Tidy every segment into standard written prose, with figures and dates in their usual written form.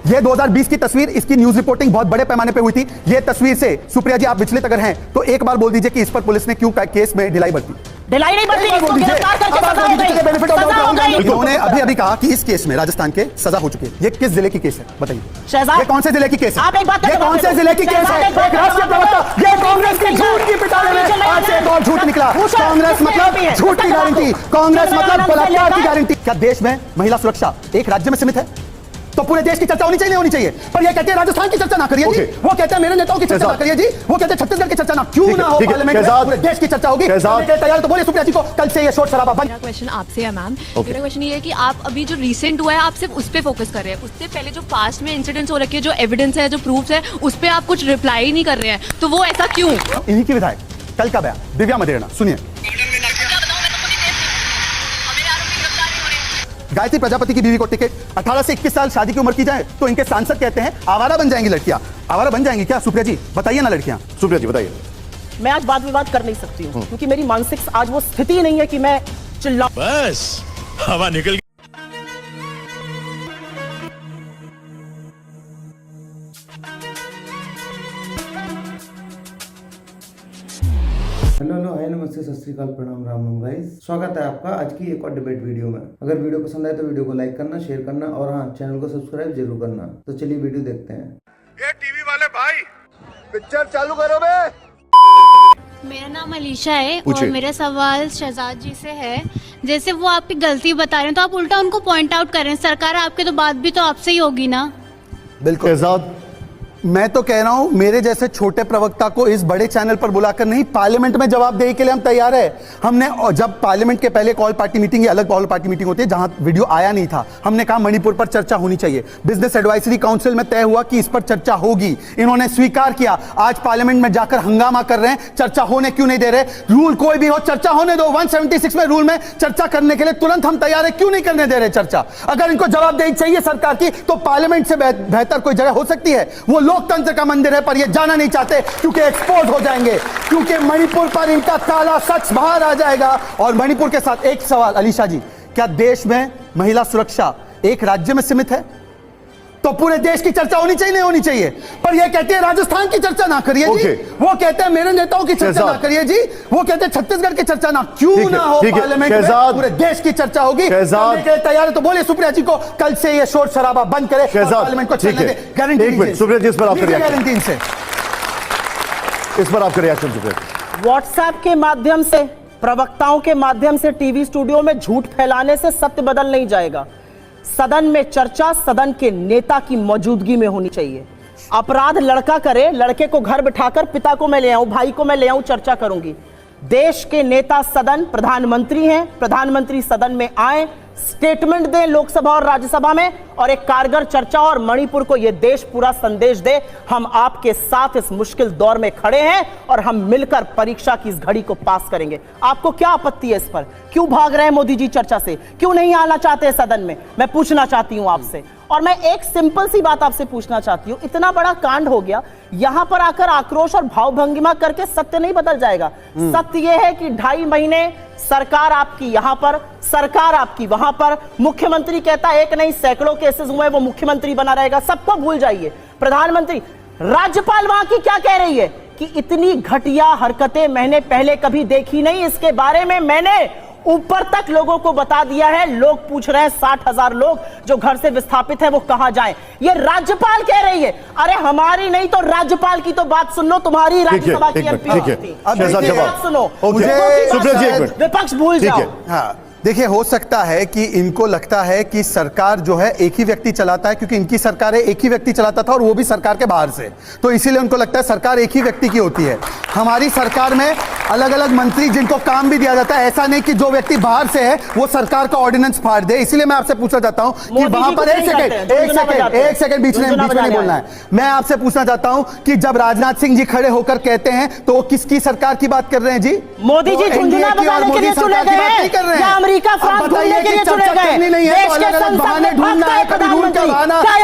ये 2020 की तस्वीर, इसकी न्यूज रिपोर्टिंग बहुत बड़े पैमाने पे हुई थी। ये तस्वीर से सुप्रिया जी आप विचलित अगर हैं तो एक बार बोल दीजिए कि इस पर पुलिस ने क्यों केस में ढिलाई बरती? ढिलाई नहीं बरती, इसको गिरफ्तार करके सजा हो गई। इन्होंने अभी कहा कि इस केस में राजस्थान के सजा हो चुकी है। ये किस जिले की केस है बताइए? शहजाद, ये कौन से जिले की केस है? आप एक बात ये कौन से जिले की केस है? एक राष्ट्रीय प्रवक्ता, ये कांग्रेस की झूठ की पिटारे में आज से एक और झूठ निकला। कांग्रेस मतलब झूठ की गारंटी, कांग्रेस मतलब बलात्कार की गारंटी। क्या देश में महिला सुरक्षा एक राज्य में सीमित है? तो पूरे देश की चर्चा होनी चाहिए, नहीं होनी चाहिए? पर ये कहते हैं राजस्थान की चर्चा ना करिए जी, वो कहते हैं मेरे नेताओं की चर्चा ना करिए जी, वो कहते हैं छत्तीसगढ़ की चर्चा ना क्यों ना हो, पार्लियामेंट में पूरे देश की चर्चा होगी। तैयार तो बोलिए सुप्रिया जी को कल से ये शोर शराबा बंद। मेरा क्वेश्चन आपसे है मैम, मेरा क्वेश्चन ये है कि आप अभी जो रिसेंट हुआ है आप सिर्फ उस पर फोकस कर रहे हैं, उससे पहले जो पास्ट में इंसिडेंट्स हो रखे हैं, जो एविडेंस है, जो प्रूफ्स है, उस पर आप कुछ रिप्लाई नहीं कर रहे हैं, तो वो ऐसा क्यों? इन्हीं की विधायक कल का बयान दिव्या मदेरणा सुनिए। गायत्री प्रजापति की बीवी को टिकट 18 से 21 साल शादी की उम्र की जाए तो इनके सांसद कहते हैं आवारा बन जाएंगी लड़कियां। आवारा बन जाएंगी क्या? सुप्रिया जी बताइए ना लड़कियां। सुप्रिया जी बताइए। मैं आज वाद विवाद कर नहीं सकती हूँ क्योंकि मेरी मानसिक आज वो स्थिति नहीं है कि मैं चिल्लाऊं। बस हवा निकल। हेलो हाय नमस्ते सत श्री अकाल प्रणाम राम राम गाइस, स्वागत है आपका आज की एक और डिबेट वीडियो में। अगर वीडियो पसंद आए तो वीडियो को लाइक करना, शेयर करना और हाँ चैनल को सब्सक्राइब जरूर करना। तो चलिए वीडियो देखते हैं। ये टीवी वाले भाई पिक्चर चालू करो बे। मेरा नाम अलीशा है और मेरा सवाल शहजाद जी से है। जैसे वो आपकी गलती बता रहे हैं तो आप उल्टा उनको पॉइंट आउट कर रहे हैं। सरकार आपके तो बात भी तो आपसे ही होगी ना? बिल्कुल शहजाद, मैं तो कह रहा हूं मेरे जैसे छोटे प्रवक्ता को इस बड़े चैनल पर बुलाकर नहीं, पार्लियामेंट में जवाबदेही के लिए हम तैयार है। हमने जब पार्लियामेंट के पहले कॉल पार्टी मीटिंग, अलग कॉल पार्टी मीटिंग होती है जहां वीडियो आया नहीं था, हमने कहा मणिपुर पर चर्चा होनी चाहिए। बिजनेस एडवाइजरी काउंसिल में तय हुआ कि इस पर चर्चा होगी, इन्होंने स्वीकार किया। आज पार्लियामेंट में जाकर हंगामा कर रहे हैं, चर्चा होने क्यों नहीं दे रहे? रूल कोई भी हो, चर्चा होने दो। 176 में रूल में चर्चा करने के लिए तुरंत हम तैयार है, क्यों नहीं करने दे रहे चर्चा? अगर इनको जवाबदेही चाहिए सरकार की तो पार्लियामेंट से बेहतर कोई जगह हो सकती है? वो लोकतंत्र का मंदिर है पर ये जाना नहीं चाहते क्योंकि एक्सपोज हो जाएंगे, क्योंकि मणिपुर पर इनका काला सच बाहर आ जाएगा। और मणिपुर के साथ एक सवाल अलीशा जी, क्या देश में महिला सुरक्षा एक राज्य में सीमित है? तो पूरे देश की चर्चा होनी चाहिए, नहीं होनी चाहिए? पर ये कहते हैं राजस्थान की चर्चा ना करिए जी, वो कहते हैं मेरे नेताओं की चर्चा ना करिए जी, वो कहते हैं छत्तीसगढ़ की चर्चा ना क्यों ना हो, पार्लियामेंट में पूरे देश की चर्चा होगी। तैयार है तो बोलिए सुप्रिया जी को कल से ये शोर शराबा बंद करे, पार्लियामेंट को चलने दे। गारंटी सुप्रिया जी, इस पर आपका गारंटी से इस पर आपका रिएक्शन सुप्रिया। व्हाट्सएप के माध्यम से, प्रवक्ताओं के माध्यम से टीवी स्टूडियो में झूठ फैलाने से सत्य बदल नहीं जाएगा। सदन में चर्चा सदन के नेता की मौजूदगी में होनी चाहिए। अपराध लड़का करे, लड़के को घर बिठाकर पिता को मैं ले आऊं, भाई को मैं ले आऊं, चर्चा करूंगी। देश के नेता सदन प्रधानमंत्री हैं, प्रधानमंत्री सदन में आए, स्टेटमेंट दें लोकसभा और राज्यसभा में और एक कारगर चर्चा और मणिपुर को यह देश पूरा संदेश दे हम आपके साथ इस मुश्किल दौर में खड़े हैं और हम मिलकर परीक्षा की इस घड़ी को पास करेंगे। आपको क्या आपत्ति है इस पर? क्यों भाग रहे हैं मोदी जी चर्चा से? क्यों नहीं आना चाहते सदन में? मैं पूछना चाहती हूं आपसे। और मैं एक सिंपल सी बात आपसे पूछना चाहती हूं, इतना बड़ा कांड हो गया, यहां पर आकर आक्रोश और भावभंगिमा करके सत्य नहीं बदल जाएगा। सत्य यह है कि 2.5 महीने सरकार आपकी यहां पर, सरकार आपकी वहां पर, मुख्यमंत्री कहता है एक नहीं सैकड़ों केसेस हुए, वो मुख्यमंत्री बना रहेगा, सबको भूल जाइए। प्रधानमंत्री, राज्यपाल वहां की क्या कह रही है कि इतनी घटिया हरकतें मैंने पहले कभी देखी नहीं, इसके बारे में मैंने ऊपर तक लोगों को बता दिया है। लोग पूछ रहे हैं 60,000 लोग जो घर से विस्थापित है वो कहां जाएं? ये राज्यपाल कह रही है। अरे हमारी नहीं तो राज्यपाल की तो बात सुन लो, तुम्हारी राज्यसभा की एमपी थी। बात सुनो, विपक्ष भूल जाओ। देखिए, हो सकता है कि इनको लगता है कि सरकार जो है एक ही व्यक्ति चलाता है, क्योंकि इनकी सरकार एक ही व्यक्ति चलाता था और वो भी सरकार के बाहर से, तो इसीलिए उनको लगता है सरकार एक ही व्यक्ति की होती है। हमारी सरकार में अलग अलग मंत्री जिनको काम भी दिया जाता है, ऐसा नहीं कि जो व्यक्ति बाहर से है वो सरकार का ऑर्डिनेंस फाड़ दे। इसीलिए मैं आपसे पूछना चाहता हूं कि वहां पर एक सेकंड बीच में नहीं बोलना है। मैं आपसे पूछना चाहता हूं कि जब राजनाथ सिंह जी खड़े होकर कहते हैं तो वो किसकी सरकार की बात कर रहे हैं जी? मोदी जी झुंझुना बजाने के लिए चुने गए हैं, फ्रांस घूमने के लिए चुने गए, देश के संसद में फंस गए प्रधानमंत्री,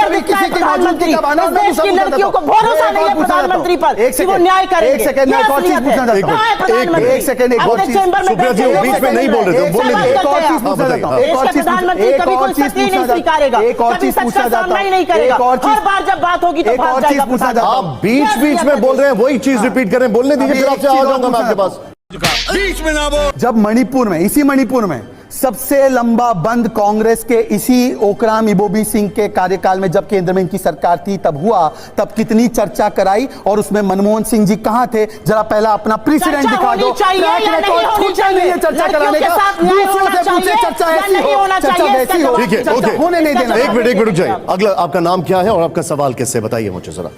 कभी किसी की प्रधानमंत्री का बहाना इस देश की लड़कियों को भरोसा नहीं है प्रधानमंत्री पर कि वो न्याय करेंगे। एक सेकंड, मैं एक और चीज पूछना चाहता हूं। एक सेकंड, एक और चीज सुप्रिया जी बीच में नहीं बोल रहे थे, बोलने दीजिए। एक और चीज पूछना चाहता हूं, एक और चीज, प्रधानमंत्री कभी कोई सत्य नहीं स्वीकारेगा, एक और चीज पूछना चाहता हूं, नहीं करेगा, एक और चीज, हर बार जब बात होगी तो एक और चीज पूछना चाहता हूं। आप बीच बीच में बोल रहे हैं, वही चीज रिपीट करें, बोलने दीजिए, फिर आपसे आ जाऊंगा मैं आपके पास। बीच में ना बोल। जब मणिपुर में, इसी मणिपुर में सबसे लंबा बंद कांग्रेस के इसी ओकराम इबोबी सिंह के कार्यकाल में जब केंद्र में इनकी सरकार थी तब हुआ, तब कितनी चर्चा कराई और उसमें मनमोहन सिंह जी कहां थे? जरा पहला अपना प्रेसिडेंट दिखा दो। चर्चा कराने का, दूसरों से पूछे चर्चा ऐसी हो, चर्चा वैसी हो, ठीक है, चर्चा होने नहीं देना। एक मिनट रुक जाइए। अगला आपका नाम क्या है और आपका सवाल किससे, बताइए मुझे जरा।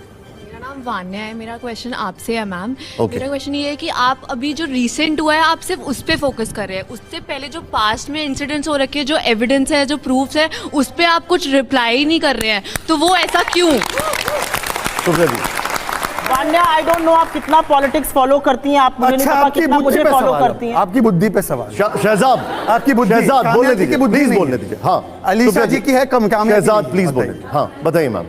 वान्या है, मेरा क्वेश्चन आपसे है मैम। Okay. मेरा क्वेश्चन ये है कि आप अभी जो रीसेंट हुआ है आप सिर्फ उस पे फोकस कर रहे हैं, उससे पहले जो पास्ट में इंसिडेंट्स हो रखे हैं, जो एविडेंस है, जो प्रूफ्स है, उस पे आप कुछ रिप्लाई ही नहीं कर रहे हैं, तो वो ऐसा क्यों? सुप्रिया जी, वान्या, आई डोंट नो आप कितना पॉलिटिक्स फॉलो करती हैं, आप मुझे नहीं अच्छा, पता आपकी कितना बुद्धि मुझे पे फॉलो सवाल है, करती हैं। आपकी बुद्धि पे सवाल। शहजाद, आपकी बुद्धि, शहजाद बोलने कामयाबी की दीजिए, बुद्धि प्लीज नहीं बोलने है। दीजिए। हाँ, अलीशा जी की है कम कामयाबी। शहजाद प्लीज बोलने दीजिए। हाँ बताइए मैम।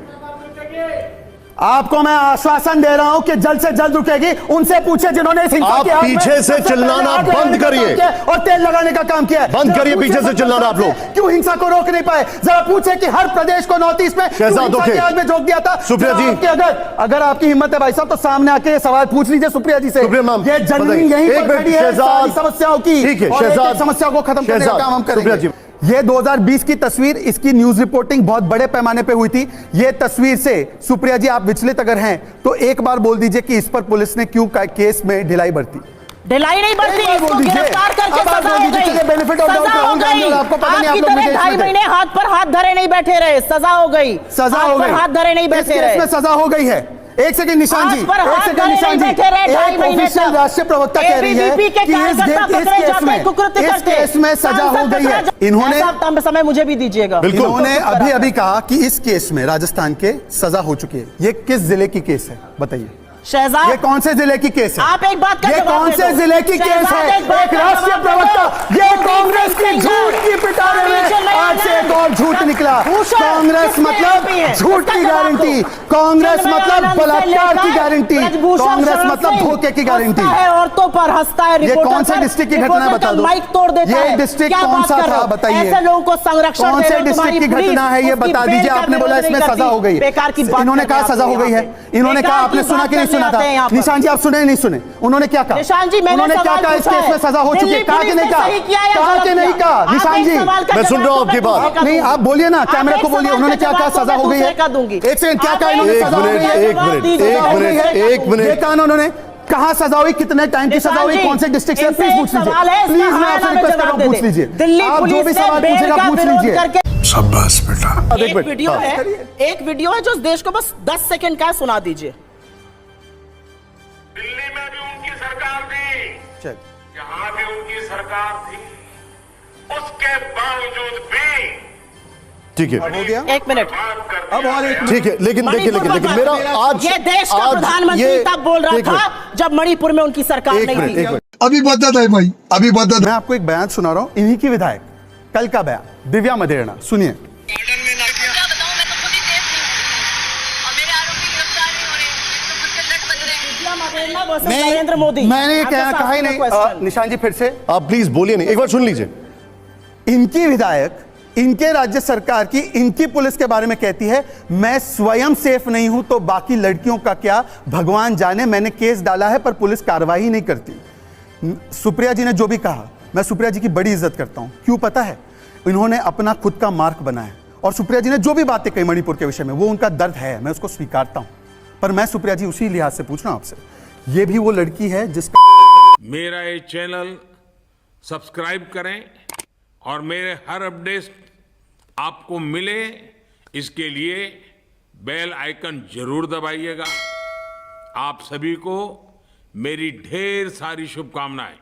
आपको मैं आश्वासन दे रहा हूं कि जल्द से जल्द रुकेगी। उनसे पूछे जिन्होंने इस हिंसा आप के आग में पीछे से सबसे चिल्लाना पहले आग बंद लगाने का करिए। काम किया और तेल लगाने का काम किया है। बंद करिए, जरा पीछे पूछे से चिल्लाना आप लोग। क्यों हिंसा को रोक नहीं पाए? जरा पूछे कि हर प्रदेश को नॉर्थ ईस्ट में क्यों शहजाद, हिंसा ओके। की आग में झोंक दिया था। सुप्रिया जी। जरा अगर आपकी हिम्मत है भाई साहब तो सामने आके ये सवाल पूछ लीजिए सुप्रिया जी से। सुप्रिया मैम, ये जननी बताइए। यहीं एक पर मिनट, खड़ी है शहजाद। सारी समस्याओं की, ठीक है, और एक एक शहजाद। समस्या को खत्म करने का शहजाद, काम हम सुप्रिया करेंगे। जी। ये 2020 की तस्वीर, इसकी न्यूज रिपोर्टिंग बहुत बड़े पैमाने पे हुई थी। ये तस्वीर से सुप्रिया जी आप विचलित अगर हैं तो एक बार बोल दीजिए कि इस पर पुलिस ने क्यों केस में ढिलाई बरती? ढिलाई नहीं बढ़ती, एक बार बोल इसको दीजिए। गिरफ्तार करके अब आप सजा बोल हो दीजिए, गई। चलिए, benefit of doubt सजा हो राहुल गांधी गई। और आपको पता नहीं, आप आपकी लोग तरह विदेश में 2.5 थे। महीने हाथ पर हाथ धरे नहीं बैठे रहे, सजा हो गई। सजा हो गई, हाथ धरे नहीं इस बैठे केस रहे। में सजा हो गई है। एक सेकंड निशान जी, हाथ पर एक हाथ सेकंड धरे निशान जी, नहीं बैठे रहे, 2.5 एक महीने ऑफिशियल तक। राष्ट्रीय प्रवक्ता कह रही है ABVP के कि कार्यकर्ता पकड़े जाते हैं, कुकृत्य इस करते हैं। केस में सजा हो गई है। इन्होंने समय मुझे भी दीजिएगा। इन्होंने अभी अभी कहा कि इस केस में राजस्थान के सजा हो चुकी है। ये किस जिले की केस है बताइए? शहजाद, ये कौन से जिले की केस है? आप एक बात का ये जवाब कौन दे से दो। जिले की केस शहजाद, है? एक बात एक का राष्ट्रीय जवाब दे प्रवक्ता, दो। ये कांग्रेस की झूठ की पिटारे भूषण में आज से एक और झूठ निकला। भूषण कांग्रेस किसने मतलब MP है? झूठ की इसका जवाब गारंटी, दो। कांग्रेस जन्मय मतलब आनंद से बलात्कार की लेकर गारंटी, ब्रजभूषण कांग्रेस शरण मतलब सिंह धोखे की गारंटी। हंसता है औरतों पर, हंसता है ये रिपोर्टर कौन से पर, डिस्ट्रिक्ट की घटना है रिपोर्टर बता का दो। माइक तोड़ देता ये है। डिस्ट्रिक्ट क्या कौन बात सा कर रहे था हो? बताइए? ऐसे लोगों को संरक्षण कौन दे से रहे हो, डिस्ट्रिक्ट की तुम्हारी घटना है ये पुलिस बता उसकी दीजिए। बेल का आपने बोला विरोध इसमें नहीं सजा हो गई। बेकार की बात इन्होंने करते कहा हैं सजा आप हो गई है। यहाँ पे। इन्होंने कहा बेकार आपने की सुना बात कि नहीं करने सुना आते हैं यहाँ था? पर। निशान जी आप सुने नहीं सुने? उन्होंने क्या कहा? निशान जी, मैंने उन्होंने क्या सवाल कहा? इस पूछा केस में है। सजा हो चुकी है। दिल्ली कहा कि पुलिस नहीं ने कहा? सही किया या कहा गलत कि नहीं किया? कहा? आप निशान एक जी सवाल का मैं सुन जवाब रहा हूं दो, आपकी मैं बात। दूसरे का नहीं, दूंगी। आप बोलिए ना, आप कैमरा एक को बोलिए। सवाल उन्होंने का क्या कहा? जवाब दो, सजा मैं हो गई है। दूसरे का दूंगी। एक सेकंड, क्या आप कहा? एक इन्होंने सवाल सजा हो गई है। एक मिनट, एक मिनट। ये कहा उन्होंने? कहा सजा हुई? कितने टाइम की सजा हुई? कौन से डिस्ट्रिक्ट से? प्लीज पूछ लीजिए। प्लीज मैं आपसे रिक्वेस्ट कर रहा हूं, पूछ लीजिए। दिल्ली आप जो भी पुलिस ने सवाल बेल पूछेगा का पूछ विरोध लीजिए। करके शाबाश बेटा। एक वीडियो है, एक वीडियो है जो इस देश को बस 10 सेकंड का है, सुना दीजिए। दिल्ली में भी उनकी सरकार थी, चल यहां भी उनकी सरकार थी, उसके बावजूद भी ठीक है, हो गया। एक मिनट, बात कर अब और एक ठीक है, लेकिन देखिए, लेकिन मेरा आज ये देश का आज प्रधानमंत्री ये- तब बोल रहा एक था मिनट, जब मणिपुर में उनकी सरकार एक नहीं मिनट, थी। एक मिनट। अभी बदत है भाई, अभी बदत। मैं आपको एक बयान सुना रहा हूं, इन्हीं की विधायक कल का बयान, दिव्या मदेरणा, सुनिए। नरेंद्र मोदी, मैंने ये आपके कहा साथ ही मेरा नहीं। question। निशान जी फिर से, आप प्लीज बोलिए नहीं, एक बार सुन लीजिए। इनकी विधायक इनके राज्य सरकार की इनकी पुलिस के बारे में कहती है मैं स्वयं सेफ नहीं हूं तो बाकी लड़कियों का क्या, भगवान जाने। मैंने केस डाला है पर पुलिस कार्रवाई नहीं करती। सुप्रिया जी ने जो भी कहा, मैं सुप्रिया जी की बड़ी इज्जत करता हूं। क्यों पता है? इन्होंने अपना खुद का मार्क बनाया और सुप्रिया जी ने जो भी बातें कही मणिपुर के विषय में, वो उनका दर्द है, मैं उसको स्वीकारता हूं। पर मैं सुप्रिया जी उसी लिहाज से पूछ रहा हूं आपसे, ये भी वो लड़की है जिसका मेरा ये चैनल सब्सक्राइब करें और मेरे हर अपडेट आपको मिले, इसके लिए बेल आइकन जरूर दबाइएगा। आप सभी को मेरी ढेर सारी शुभकामनाएं।